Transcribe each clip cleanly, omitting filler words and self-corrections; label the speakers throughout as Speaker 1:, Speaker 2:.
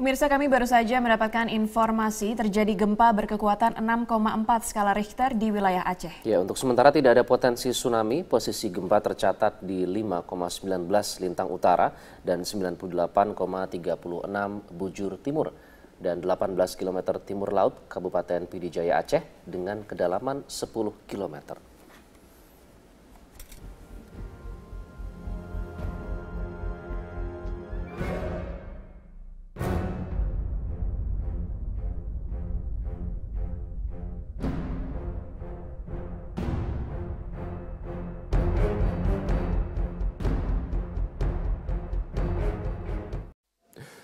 Speaker 1: Pemirsa, kami baru saja mendapatkan informasi terjadi gempa berkekuatan 6,4 skala Richter di wilayah Aceh.
Speaker 2: Ya, untuk sementara tidak ada potensi tsunami. Posisi gempa tercatat di 5,19 lintang utara dan 98,36 bujur timur dan 18 km timur laut Kabupaten Pd Jaya Aceh dengan kedalaman 10 km.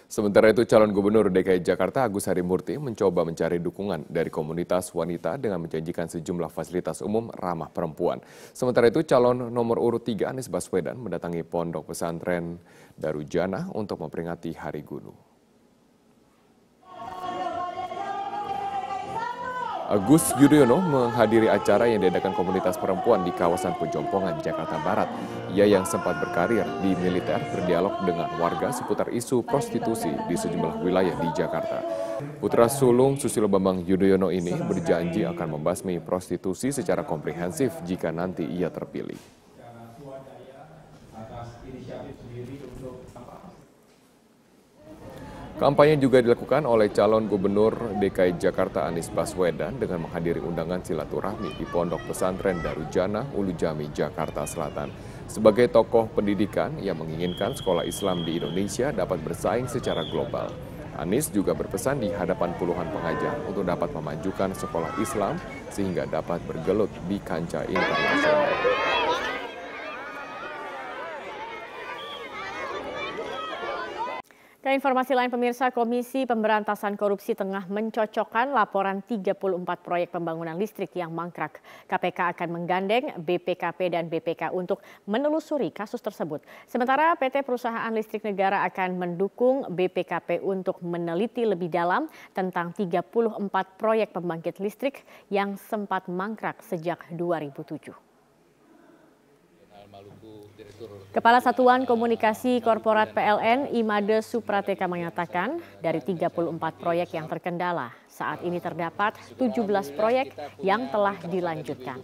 Speaker 3: Sementara itu, calon gubernur DKI Jakarta Agus Harimurti mencoba mencari dukungan dari komunitas wanita dengan menjanjikan sejumlah fasilitas umum ramah perempuan. Sementara itu, calon nomor urut 3 Anies Baswedan mendatangi Pondok Pesantren Darujana untuk memperingati Hari Guru. Agus Yudhoyono menghadiri acara yang diadakan komunitas perempuan di kawasan Pejompongan, Jakarta Barat. Ia yang sempat berkarir di militer berdialog dengan warga seputar isu prostitusi di sejumlah wilayah di Jakarta. Putra sulung Susilo Bambang Yudhoyono ini berjanji akan membasmi prostitusi secara komprehensif jika nanti ia terpilih. Kampanye juga dilakukan oleh calon gubernur DKI Jakarta Anies Baswedan dengan menghadiri undangan silaturahmi di Pondok Pesantren Darujana, Ulu Jami, Jakarta Selatan. Sebagai tokoh pendidikan yang menginginkan sekolah Islam di Indonesia dapat bersaing secara global. Anies juga berpesan di hadapan puluhan pengajar untuk dapat memajukan sekolah Islam sehingga dapat bergelut di kancah internasional.
Speaker 4: Informasi lain pemirsa, Komisi Pemberantasan Korupsi tengah mencocokkan laporan 34 proyek pembangunan listrik yang mangkrak. KPK akan menggandeng BPKP dan BPK untuk menelusuri kasus tersebut. Sementara PT Perusahaan Listrik Negara akan mendukung BPKP untuk meneliti lebih dalam tentang 34 proyek pembangkit listrik yang sempat mangkrak sejak 2007. Kepala Satuan Komunikasi Korporat PLN Imade Suprateka mengatakan dari 34 proyek yang terkendala, saat ini terdapat 17 proyek yang telah dilanjutkan.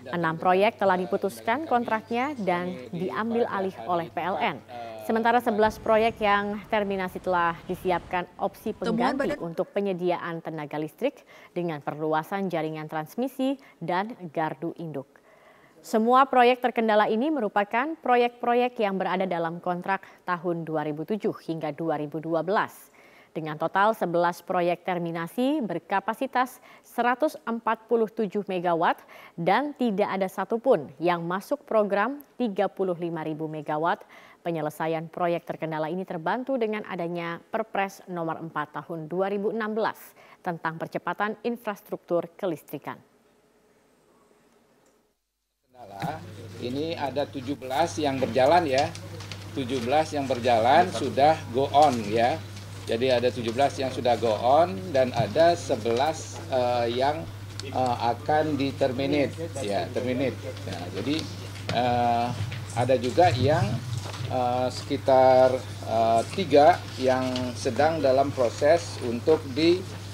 Speaker 4: 6 proyek telah diputuskan kontraknya dan diambil alih oleh PLN. Sementara 11 proyek yang terminasi telah disiapkan opsi pengganti untuk penyediaan tenaga listrik dengan perluasan jaringan transmisi dan gardu induk. Semua proyek terkendala ini merupakan proyek-proyek yang berada dalam kontrak tahun 2007 hingga 2012. Dengan total 11 proyek terminasi berkapasitas 147 MW dan tidak ada satupun yang masuk program 35.000 MW. Penyelesaian proyek terkendala ini terbantu dengan adanya Perpres nomor 4 tahun 2016 tentang percepatan infrastruktur kelistrikan.
Speaker 5: Ini ada 17 yang berjalan ya, 17 yang berjalan sudah go on ya. Jadi ada 17 yang sudah go on dan ada 11 yang akan diterminate ya, terminate. Nah, jadi ada juga yang sekitar 3 yang sedang dalam proses untuk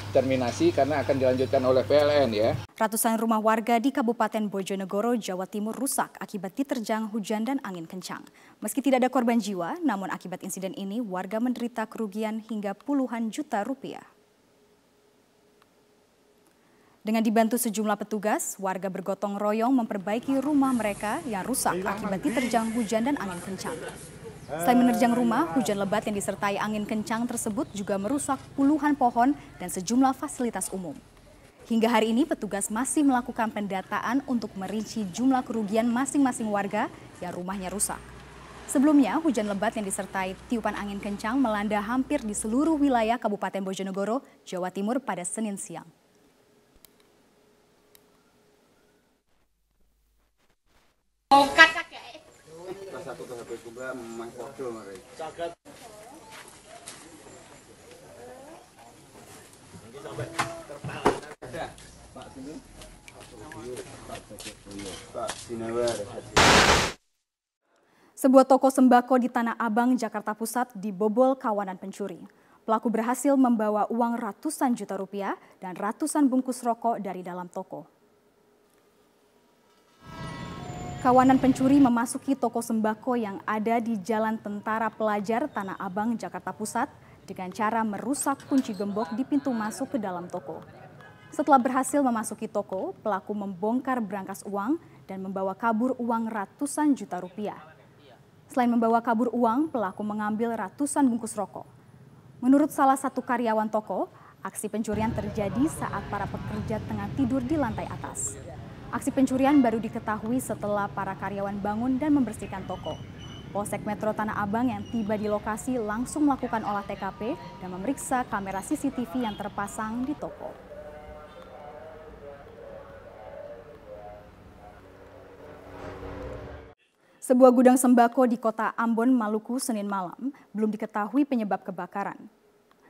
Speaker 5: terminasi karena akan dilanjutkan oleh PLN ya.
Speaker 6: Ratusan rumah warga di Kabupaten Bojonegoro, Jawa Timur rusak akibat diterjang hujan dan angin kencang. Meski tidak ada korban jiwa, namun akibat insiden ini warga menderita kerugian hingga puluhan juta rupiah. Dengan dibantu sejumlah petugas, warga bergotong royong memperbaiki rumah mereka yang rusak akibat diterjang hujan dan angin kencang. Selain menerjang rumah, hujan lebat yang disertai angin kencang tersebut juga merusak puluhan pohon dan sejumlah fasilitas umum. Hingga hari ini petugas masih melakukan pendataan untuk merinci jumlah kerugian masing-masing warga yang rumahnya rusak. Sebelumnya, hujan lebat yang disertai tiupan angin kencang melanda hampir di seluruh wilayah Kabupaten Bojonegoro, Jawa Timur pada Senin siang. Sebuah toko sembako di Tanah Abang, Jakarta Pusat dibobol kawanan pencuri. pelaku berhasil membawa uang ratusan juta rupiah dan ratusan bungkus rokok dari dalam toko. Kawanan pencuri memasuki toko sembako yang ada di Jalan Tentara Pelajar, Tanah Abang, Jakarta Pusat dengan cara merusak kunci gembok di pintu masuk ke dalam toko. Setelah berhasil memasuki toko, pelaku membongkar berangkas uang dan membawa kabur uang ratusan juta rupiah. Selain membawa kabur uang, pelaku mengambil ratusan bungkus rokok. Menurut salah satu karyawan toko, aksi pencurian terjadi saat para pekerja tengah tidur di lantai atas. Aksi pencurian baru diketahui setelah para karyawan bangun dan membersihkan toko. Polsek Metro Tanah Abang yang tiba di lokasi langsung melakukan olah TKP dan memeriksa kamera CCTV yang terpasang di toko. Sebuah gudang sembako di kota Ambon, Maluku, Senin malam belum diketahui penyebab kebakaran.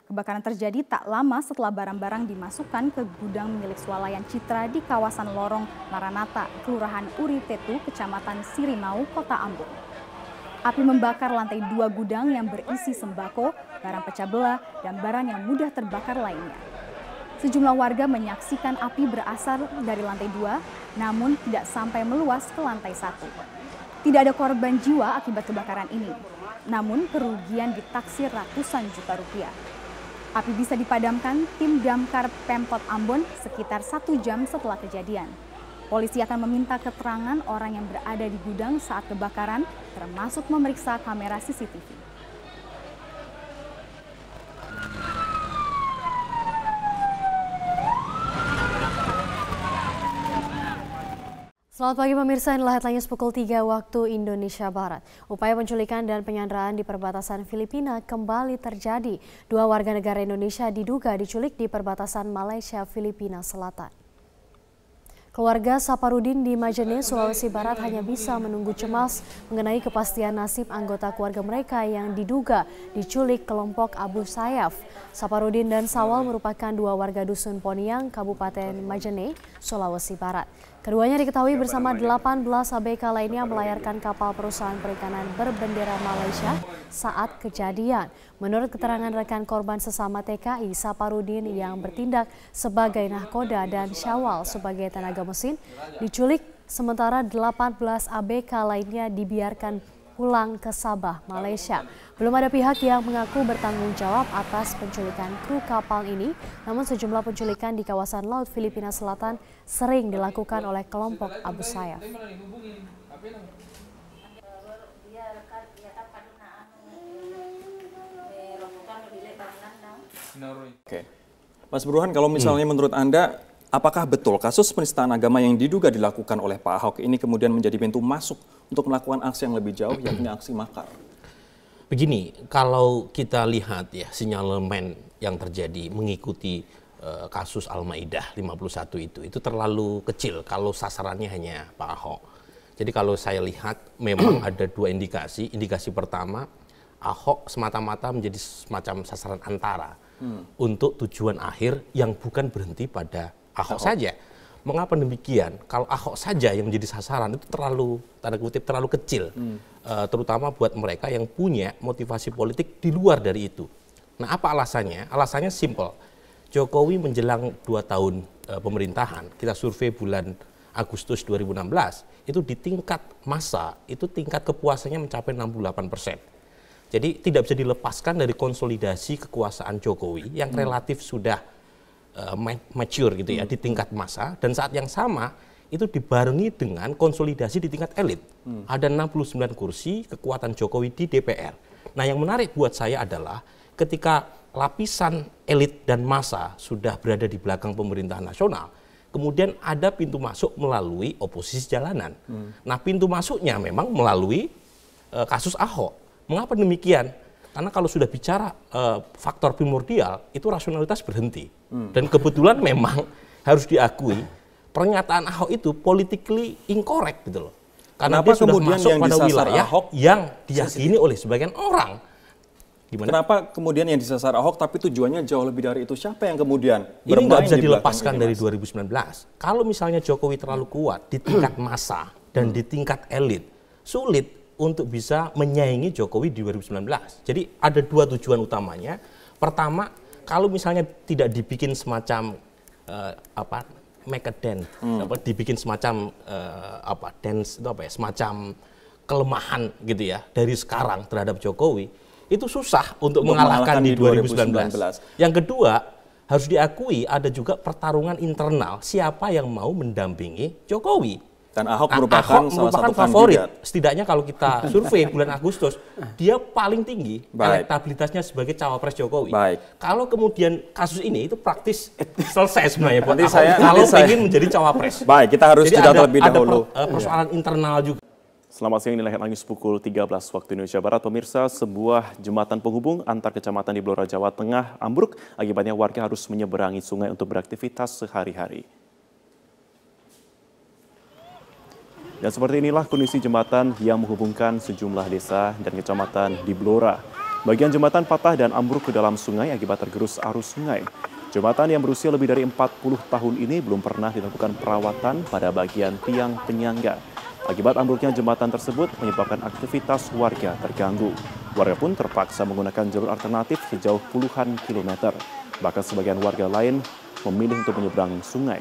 Speaker 6: Kebakaran terjadi tak lama setelah barang-barang dimasukkan ke gudang milik swalayan Citra di kawasan Lorong Maranata, Kelurahan Uritetu, Kecamatan Sirimau, Kota Ambon. Api membakar lantai 2 gudang yang berisi sembako, barang pecah belah, dan barang yang mudah terbakar lainnya. Sejumlah warga menyaksikan api berasal dari lantai 2, namun tidak sampai meluas ke lantai 1. Tidak ada korban jiwa akibat kebakaran ini, namun kerugian ditaksir ratusan juta rupiah. Api bisa dipadamkan tim damkar Pemkot Ambon sekitar 1 jam setelah kejadian. Polisi akan meminta keterangan orang yang berada di gudang saat kebakaran, termasuk memeriksa kamera CCTV.
Speaker 4: Selamat pagi pemirsa, inilah headline news pukul 3 waktu Indonesia Barat. Upaya penculikan dan penyanderaan di perbatasan Filipina kembali terjadi. 2 warga negara Indonesia diduga diculik di perbatasan Malaysia-Filipina Selatan. Keluarga Saparudin di Majene, Sulawesi Barat hanya bisa menunggu cemas mengenai kepastian nasib anggota keluarga mereka yang diduga diculik kelompok Abu Sayyaf. Saparudin dan Sawal merupakan 2 warga dusun Poniang, Kabupaten Majene, Sulawesi Barat. Keduanya diketahui bersama 18 ABK lainnya melayarkan kapal perusahaan perikanan berbendera Malaysia saat kejadian. Menurut keterangan rekan korban sesama TKI, Saparudin yang bertindak sebagai nahkoda dan Syawal sebagai tenaga mesin diculik, sementara 18 ABK lainnya dibiarkan pulang ke Sabah, Malaysia. Belum ada pihak yang mengaku bertanggung jawab atas penculikan kru kapal ini, namun sejumlah penculikan di kawasan Laut Filipina Selatan sering dilakukan oleh kelompok Abu Sayyaf.
Speaker 7: Oke, Mas Burhan, kalau misalnya menurut Anda, apakah betul kasus penistaan agama yang diduga dilakukan oleh Pak Ahok ini kemudian menjadi pintu masuk untuk melakukan aksi yang lebih jauh, yakni aksi makar?
Speaker 8: Begini, kalau kita lihat ya sinyalemen yang terjadi mengikuti kasus Al-Maidah 51 itu terlalu kecil kalau sasarannya hanya Pak Ahok. Jadi kalau saya lihat memang ada 2 indikasi. Indikasi pertama, Ahok semata-mata menjadi semacam sasaran antara untuk tujuan akhir yang bukan berhenti pada Ahok saja. Mengapa demikian? Kalau Ahok saja yang menjadi sasaran itu terlalu, tanda kutip, terlalu kecil. Terutama buat mereka yang punya motivasi politik di luar dari itu. Nah, apa alasannya? Alasannya simple. Jokowi menjelang 2 tahun pemerintahan, kita survei bulan Agustus 2016, itu di tingkat massa, itu tingkat kepuasannya mencapai 68%. Jadi tidak bisa dilepaskan dari konsolidasi kekuasaan Jokowi yang relatif sudah mature gitu ya di tingkat massa, dan saat yang sama itu dibarengi dengan konsolidasi di tingkat elit. Ada 69 kursi kekuatan Jokowi di DPR. Nah, yang menarik buat saya adalah ketika lapisan elit dan massa sudah berada di belakang pemerintahan nasional, kemudian ada pintu masuk melalui oposisi jalanan. Nah, pintu masuknya memang melalui kasus Ahok. Mengapa demikian? Karena kalau sudah bicara faktor primordial, itu rasionalitas berhenti. Dan kebetulan memang harus diakui, pernyataan Ahok itu politically incorrect gitu loh. Karena dia sudah masuk pada wilayah Ahok yang diyakini oleh sebagian orang. Gimana?
Speaker 7: Kenapa kemudian yang disasar Ahok tapi tujuannya jauh lebih dari itu? Siapa yang kemudian
Speaker 8: ini nggak bisa dilepaskan dari 2019. Kalau misalnya Jokowi terlalu kuat di tingkat massa dan di tingkat elit, sulit untuk bisa menyaingi Jokowi di 2019. Jadi ada 2 tujuan utamanya. Pertama, kalau misalnya tidak dibikin semacam make a dance, dibikin semacam dance itu semacam kelemahan gitu ya dari sekarang terhadap Jokowi, itu susah untuk mengalahkan di 2019. Yang kedua, harus diakui ada juga pertarungan internal siapa yang mau mendampingi Jokowi.
Speaker 7: Dan Ahok merupakan salah satu
Speaker 8: favorit.
Speaker 7: kandidat.
Speaker 8: Setidaknya kalau kita survei bulan Agustus, dia paling tinggi elektabilitasnya sebagai cawapres Jokowi. Kalau kemudian kasus ini itu praktis selesai sebenarnya buat Ahok kalau ingin menjadi cawapres.
Speaker 7: Baik, kita harus jeda terlebih dahulu.
Speaker 8: Ada persoalan internal juga.
Speaker 9: Selamat siang, inilah headline news pukul 13 waktu Indonesia Barat. Pemirsa, sebuah jembatan penghubung antar kecamatan di Blora, Jawa Tengah ambruk. Akibatnya warga harus menyeberangi sungai untuk beraktivitas sehari-hari. Dan seperti inilah kondisi jembatan yang menghubungkan sejumlah desa dan kecamatan di Blora. Bagian jembatan patah dan ambruk ke dalam sungai akibat tergerus arus sungai. Jembatan yang berusia lebih dari 40 tahun ini belum pernah dilakukan perawatan pada bagian tiang penyangga. Akibat ambruknya jembatan tersebut menyebabkan aktivitas warga terganggu. Warga pun terpaksa menggunakan jalur alternatif sejauh puluhan kilometer. Bahkan sebagian warga lain memilih untuk menyeberangi sungai.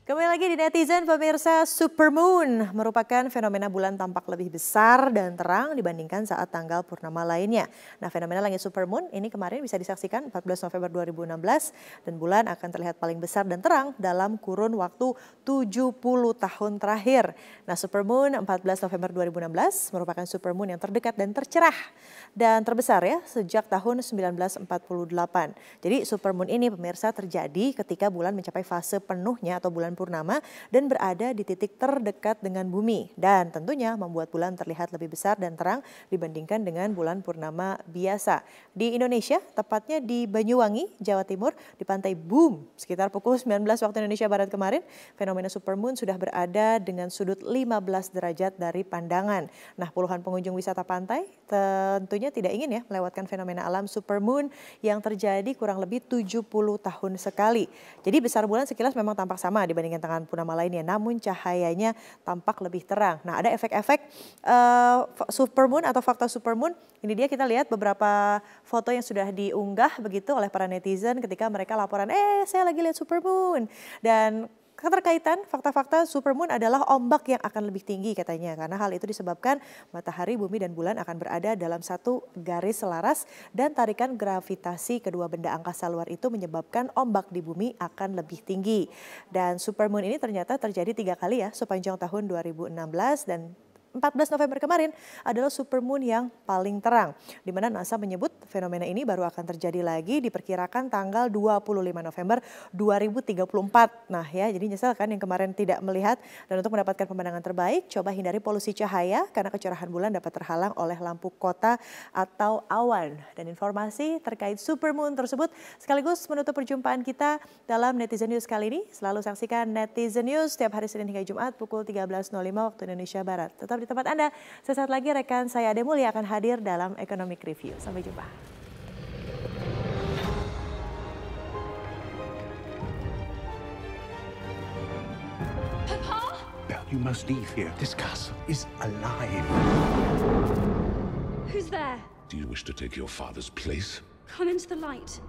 Speaker 10: Kembali lagi di netizen, pemirsa. Supermoon merupakan fenomena bulan tampak lebih besar dan terang dibandingkan saat tanggal purnama lainnya. Nah, fenomena langit supermoon ini kemarin bisa disaksikan 14 November 2016 dan bulan akan terlihat paling besar dan terang dalam kurun waktu 70 tahun terakhir. Nah, supermoon 14 November 2016 merupakan supermoon yang terdekat dan tercerah dan terbesar ya sejak tahun 1948. Jadi supermoon ini pemirsa terjadi ketika bulan mencapai fase penuhnya atau bulan purnama dan berada di titik terdekat dengan bumi dan tentunya membuat bulan terlihat lebih besar dan terang dibandingkan dengan bulan purnama biasa. Di Indonesia, tepatnya di Banyuwangi, Jawa Timur, di Pantai Boom, sekitar pukul 19 waktu Indonesia Barat kemarin, fenomena supermoon sudah berada dengan sudut 15 derajat dari pandangan. Nah, puluhan pengunjung wisata pantai tentunya tidak ingin ya melewatkan fenomena alam supermoon yang terjadi kurang lebih 70 tahun sekali. Jadi besar bulan sekilas memang tampak sama dibandingkan dengan purnama lainnya, namun cahayanya tampak lebih terang. Nah, ada efek-efek supermoon atau fakta supermoon. Ini dia, kita lihat beberapa foto yang sudah diunggah begitu oleh para netizen ketika mereka laporan, saya lagi lihat supermoon. Dan keterkaitan fakta-fakta supermoon adalah ombak yang akan lebih tinggi katanya, karena hal itu disebabkan matahari, bumi, dan bulan akan berada dalam satu garis selaras dan tarikan gravitasi kedua benda angkasa luar itu menyebabkan ombak di bumi akan lebih tinggi. Dan supermoon ini ternyata terjadi 3 kali ya sepanjang tahun 2016 dan 14 November kemarin adalah supermoon yang paling terang, di mana NASA menyebut fenomena ini baru akan terjadi lagi diperkirakan tanggal 25 November 2034. Nah ya, jadi nyesel kan yang kemarin tidak melihat. Dan untuk mendapatkan pemandangan terbaik, coba hindari polusi cahaya karena kecerahan bulan dapat terhalang oleh lampu kota atau awan. Dan informasi terkait supermoon tersebut sekaligus menutup perjumpaan kita dalam Netizen News kali ini. Selalu saksikan Netizen News setiap hari Senin hingga Jumat pukul 13.05 waktu Indonesia Barat. Tetap di tempat Anda. Sesaat lagi rekan saya Ade Mulia akan hadir dalam Economic Review. Sampai jumpa.
Speaker 11: Papa? Belle, you must leave here. This castle is alive.
Speaker 12: Who's there?
Speaker 11: Do you wish to take your father's place?
Speaker 12: Come into the light.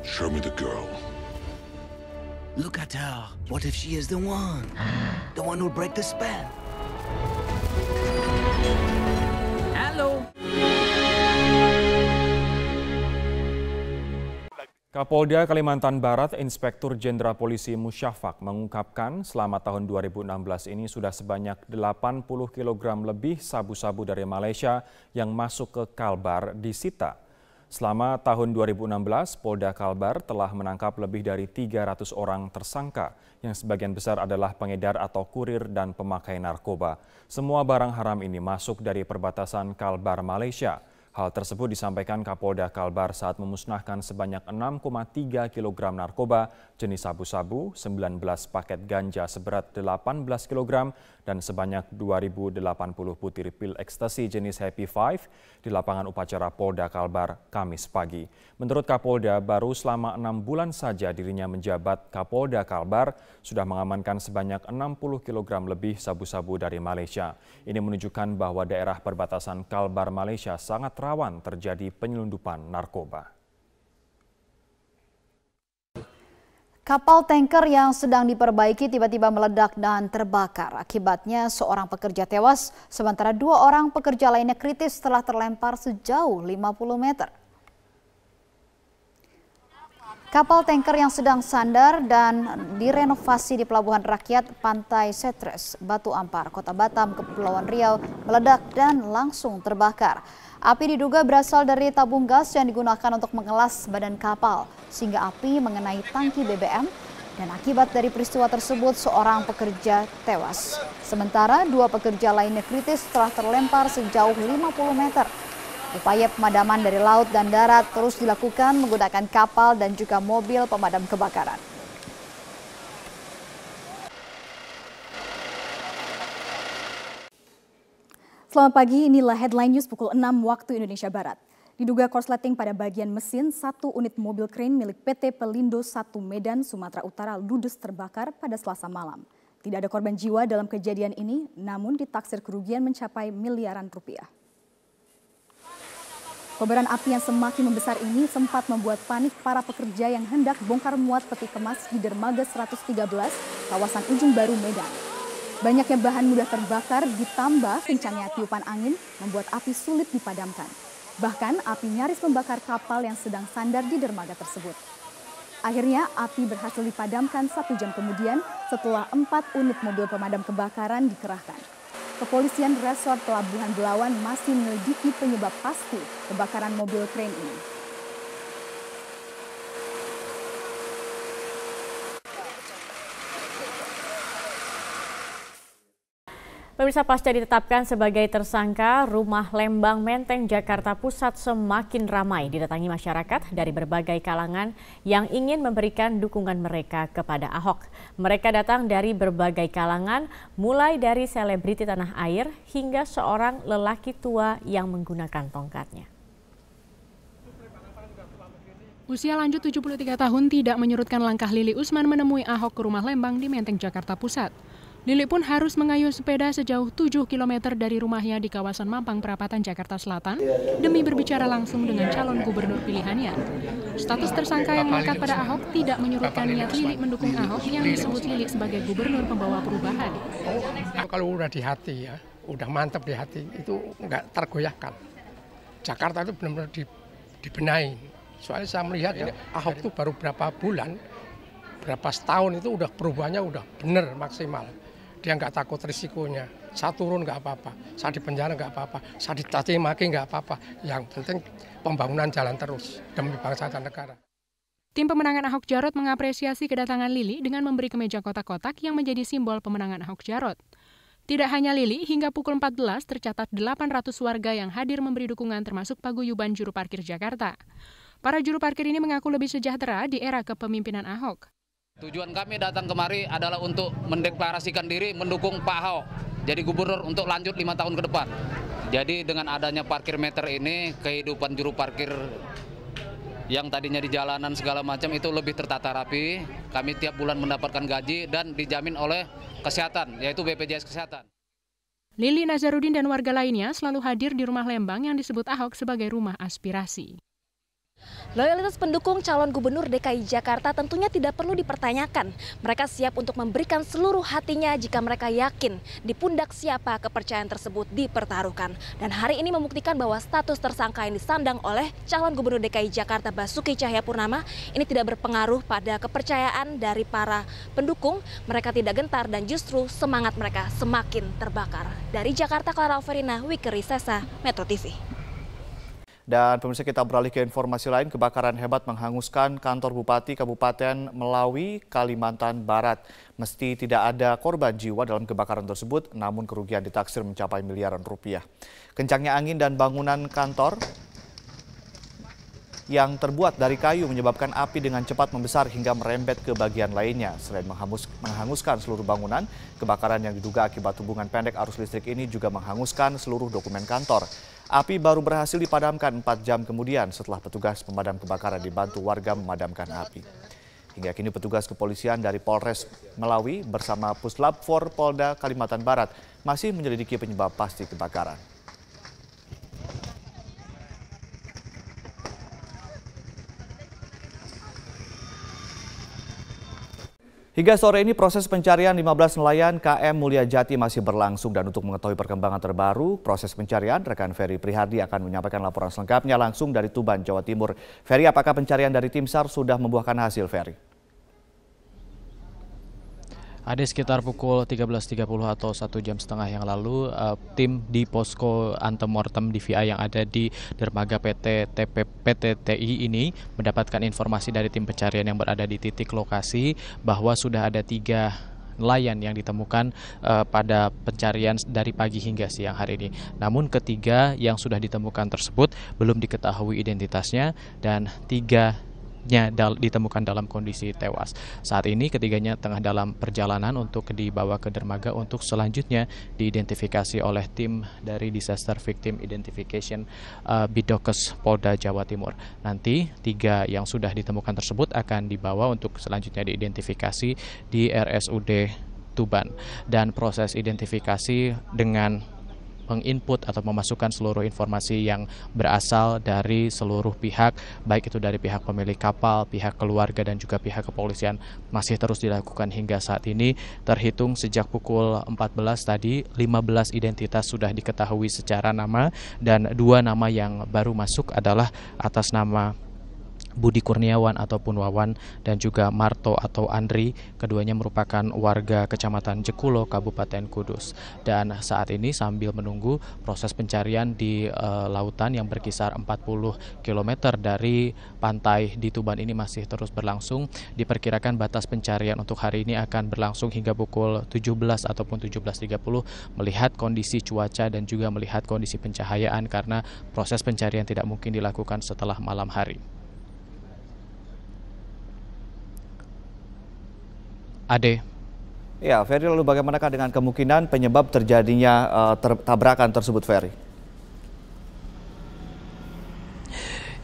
Speaker 11: Show me the girl.
Speaker 13: Look at her. What if she is the one? The one who'll break the spell? Hello.
Speaker 7: Kapolda Kalimantan Barat, Inspektur Jenderal Polisi Musyafak mengungkapkan selama tahun 2016 ini sudah sebanyak 80 kg lebih sabu-sabu dari Malaysia yang masuk ke Kalbar disita. Selama tahun 2016, Polda Kalbar telah menangkap lebih dari 300 orang tersangka yang sebagian besar adalah pengedar atau kurir dan pemakai narkoba. Semua barang haram ini masuk dari perbatasan Kalbar, Malaysia. Hal tersebut disampaikan Kapolda Kalbar saat memusnahkan sebanyak 6,3 kg narkoba jenis sabu-sabu, 19 paket ganja seberat 18 kg, dan sebanyak 2.080 butir pil ekstasi jenis Happy Five di lapangan upacara Polda Kalbar Kamis pagi. Menurut Kapolda, baru selama 6 bulan saja dirinya menjabat Kapolda Kalbar sudah mengamankan sebanyak 60 kg lebih sabu-sabu dari Malaysia. Ini menunjukkan bahwa daerah perbatasan Kalbar Malaysia sangat rawan terjadi penyelundupan narkoba.
Speaker 6: Kapal tanker yang sedang diperbaiki tiba-tiba meledak dan terbakar. Akibatnya seorang pekerja tewas, sementara 2 orang pekerja lainnya kritis setelah terlempar sejauh 50 meter. Kapal tanker yang sedang sandar dan direnovasi di Pelabuhan Rakyat Pantai Setres, Batu Ampar, Kota Batam, Kepulauan Riau meledak dan langsung terbakar. Api diduga berasal dari tabung gas yang digunakan untuk mengelas badan kapal, sehingga api mengenai tangki BBM, dan akibat dari peristiwa tersebut seorang pekerja tewas. Sementara 2 pekerja lainnya kritis setelah terlempar sejauh 50 meter. Upaya pemadaman dari laut dan darat terus dilakukan menggunakan kapal dan juga mobil pemadam kebakaran. Selamat pagi, inilah headline news pukul 6 waktu Indonesia Barat. Diduga korsleting pada bagian mesin, 1 unit mobil krain milik PT Pelindo 1 Medan, Sumatera Utara ludes terbakar pada Selasa malam. Tidak ada korban jiwa dalam kejadian ini, namun ditaksir kerugian mencapai miliaran rupiah. Kobaran api yang semakin membesar ini sempat membuat panik para pekerja yang hendak bongkar muat peti kemas di dermaga 113, kawasan Ujung Baru, Medan. Banyaknya bahan mudah terbakar ditambah kencangnya tiupan angin membuat api sulit dipadamkan. Bahkan api nyaris membakar kapal yang sedang sandar di dermaga tersebut. Akhirnya api berhasil dipadamkan 1 jam kemudian setelah 4 unit mobil pemadam kebakaran dikerahkan. Kepolisian Resort Pelabuhan Belawan masih menyelidiki penyebab pasti kebakaran mobil krain ini.
Speaker 4: Pemirsa, pasca ditetapkan sebagai tersangka, Rumah Lembang Menteng Jakarta Pusat semakin ramai didatangi masyarakat dari berbagai kalangan yang ingin memberikan dukungan mereka kepada Ahok. Mereka datang dari berbagai kalangan, mulai dari selebriti tanah air hingga seorang lelaki tua yang menggunakan tongkatnya.
Speaker 12: Usia lanjut 73 tahun tidak menyurutkan langkah Lili Usman menemui Ahok ke Rumah Lembang di Menteng Jakarta Pusat. Lili pun harus mengayuh sepeda sejauh 7 km dari rumahnya di kawasan Mampang Perapatan, Jakarta Selatan demi berbicara langsung dengan calon gubernur pilihannya. Status tersangka yang melekat pada Ahok tidak menyurutkan niat Lili mendukung Ahok yang disebut Lili sebagai gubernur pembawa perubahan.
Speaker 14: Kalau udah di hati ya, udah mantap di hati, itu nggak tergoyahkan. Jakarta itu benar-benar dibenahi. Soalnya saya melihat ya, Ahok itu baru berapa bulan, berapa setahun itu udah perubahannya udah benar maksimal. Dia nggak takut risikonya, saya turun nggak apa-apa, saya di penjara nggak apa-apa, saya dicaci maki nggak apa-apa. Yang penting pembangunan jalan terus demi bangsa dan negara.
Speaker 12: Tim pemenangan Ahok Jarot mengapresiasi kedatangan Lili dengan memberi kemeja kotak-kotak yang menjadi simbol pemenangan Ahok Jarot. Tidak hanya Lili, hingga pukul 14 tercatat 800 warga yang hadir memberi dukungan termasuk paguyuban juru parkir Jakarta. Para juru parkir ini mengaku lebih sejahtera di era kepemimpinan Ahok.
Speaker 15: Tujuan kami datang kemari adalah untuk mendeklarasikan diri mendukung Pak Ahok jadi gubernur untuk lanjut 5 tahun ke depan. Jadi dengan adanya parkir meter ini, kehidupan juru parkir yang tadinya di jalanan segala macam itu lebih tertata rapi. Kami tiap bulan mendapatkan gaji dan dijamin oleh kesehatan, yaitu BPJS Kesehatan.
Speaker 12: Lili Nazarudin dan warga lainnya selalu hadir di Rumah Lembang yang disebut Ahok sebagai rumah aspirasi.
Speaker 16: Loyalitas pendukung calon gubernur DKI Jakarta tentunya tidak perlu dipertanyakan. Mereka siap untuk memberikan seluruh hatinya jika mereka yakin di pundak siapa kepercayaan tersebut dipertaruhkan. Dan hari ini membuktikan bahwa status tersangka yang disandang oleh calon gubernur DKI Jakarta Basuki Cahayapurnama ini tidak berpengaruh pada kepercayaan dari para pendukung. Mereka tidak gentar dan justru semangat mereka semakin terbakar. Dari Jakarta, Clara Alverina, Wikeri Sesa, Metro TV.
Speaker 17: Dan pemirsa, kita beralih ke informasi lain. Kebakaran hebat menghanguskan kantor Bupati Kabupaten Melawi, Kalimantan Barat. Meski tidak ada korban jiwa dalam kebakaran tersebut, namun kerugian ditaksir mencapai miliaran rupiah. Kencangnya angin dan bangunan kantor yang terbuat dari kayu menyebabkan api dengan cepat membesar hingga merembet ke bagian lainnya. Selain menghanguskan seluruh bangunan, kebakaran yang diduga akibat hubungan pendek arus listrik ini juga menghanguskan seluruh dokumen kantor. Api baru berhasil dipadamkan 4 jam kemudian setelah petugas pemadam kebakaran dibantu warga memadamkan api. Hingga kini petugas kepolisian dari Polres Melawi bersama Puslap 4 Polda Kalimantan Barat masih menyelidiki penyebab pasti kebakaran. Hingga sore ini proses pencarian 15 nelayan KM Mulia Jati masih berlangsung, dan untuk mengetahui perkembangan terbaru proses pencarian, rekan Ferry Prihardi akan menyampaikan laporan selengkapnya langsung dari Tuban, Jawa Timur. Ferry, apakah pencarian dari tim SAR sudah membuahkan hasil, Ferry?
Speaker 18: Ada sekitar pukul 13.30 atau 1 jam setengah yang lalu, tim di posko antemortem DVI yang ada di dermaga PT TI ini mendapatkan informasi dari tim pencarian yang berada di titik lokasi bahwa sudah ada 3 nelayan yang ditemukan pada pencarian dari pagi hingga siang hari ini. Namun ketiga yang sudah ditemukan tersebut belum diketahui identitasnya dan 3 ditemukan dalam kondisi tewas. Saat ini ketiganya tengah dalam perjalanan untuk dibawa ke dermaga untuk selanjutnya diidentifikasi oleh tim dari Disaster Victim Identification Bidokes Polda Jawa Timur. Nanti 3 yang sudah ditemukan tersebut akan dibawa untuk selanjutnya diidentifikasi di RSUD Tuban. Dan proses identifikasi dengan menginput atau memasukkan seluruh informasi yang berasal dari seluruh pihak, baik itu dari pihak pemilik kapal, pihak keluarga, dan juga pihak kepolisian masih terus dilakukan hingga saat ini. Terhitung sejak pukul 14 tadi, 15 identitas sudah diketahui secara nama, dan 2 nama yang baru masuk adalah atas nama Budi Kurniawan ataupun Wawan dan juga Marto atau Andri. Keduanya merupakan warga Kecamatan Jekulo, Kabupaten Kudus. Dan saat ini sambil menunggu proses pencarian di lautan yang berkisar 40 km dari pantai di Tuban ini masih terus berlangsung. Diperkirakan batas pencarian untuk hari ini akan berlangsung hingga pukul 17 ataupun 17.30 melihat kondisi cuaca dan juga melihat kondisi pencahayaan, karena proses pencarian tidak mungkin dilakukan setelah malam hari. Ade.
Speaker 17: Ya, Ferry, lalu bagaimanakah dengan kemungkinan penyebab terjadinya tabrakan tersebut, Ferry?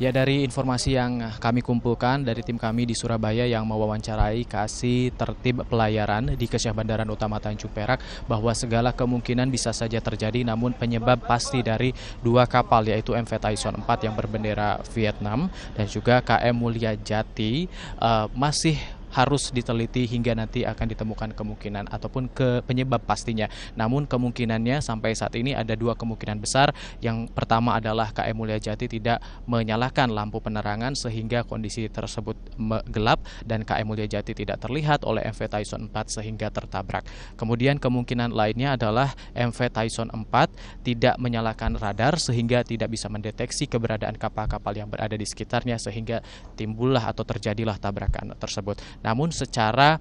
Speaker 18: Ya, dari informasi yang kami kumpulkan dari tim kami di Surabaya yang mewawancarai Kasih Tertib Pelayaran di Kesyah Bandaran Utama Tanjung Perak, bahwa segala kemungkinan bisa saja terjadi, namun penyebab pasti dari 2 kapal yaitu MV Tyson 4 yang berbendera Vietnam dan juga KM Mulia Jati masih harus diteliti hingga nanti akan ditemukan kemungkinan ataupun penyebab pastinya. Namun kemungkinannya sampai saat ini ada 2 kemungkinan besar. Yang pertama adalah KM Mulia Jati tidak menyalakan lampu penerangan sehingga kondisi tersebut gelap dan KM Mulia Jati tidak terlihat oleh MV Tyson 4 sehingga tertabrak. Kemudian kemungkinan lainnya adalah MV Tyson 4 tidak menyalakan radar sehingga tidak bisa mendeteksi keberadaan kapal-kapal yang berada di sekitarnya sehingga timbullah atau terjadilah tabrakan tersebut. Namun secara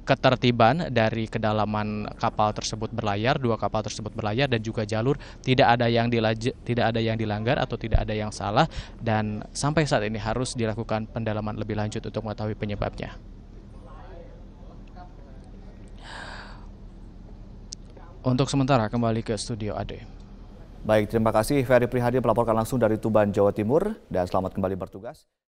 Speaker 18: ketertiban dari kedalaman kapal tersebut berlayar, 2 kapal tersebut berlayar dan juga jalur tidak ada yang dilanggar atau tidak ada yang salah, dan sampai saat ini harus dilakukan pendalaman lebih lanjut untuk mengetahui penyebabnya. Untuk sementara kembali ke studio Ade.
Speaker 17: Baik, terima kasih Ferry Prihardi melaporkan langsung dari Tuban, Jawa Timur, dan selamat kembali bertugas.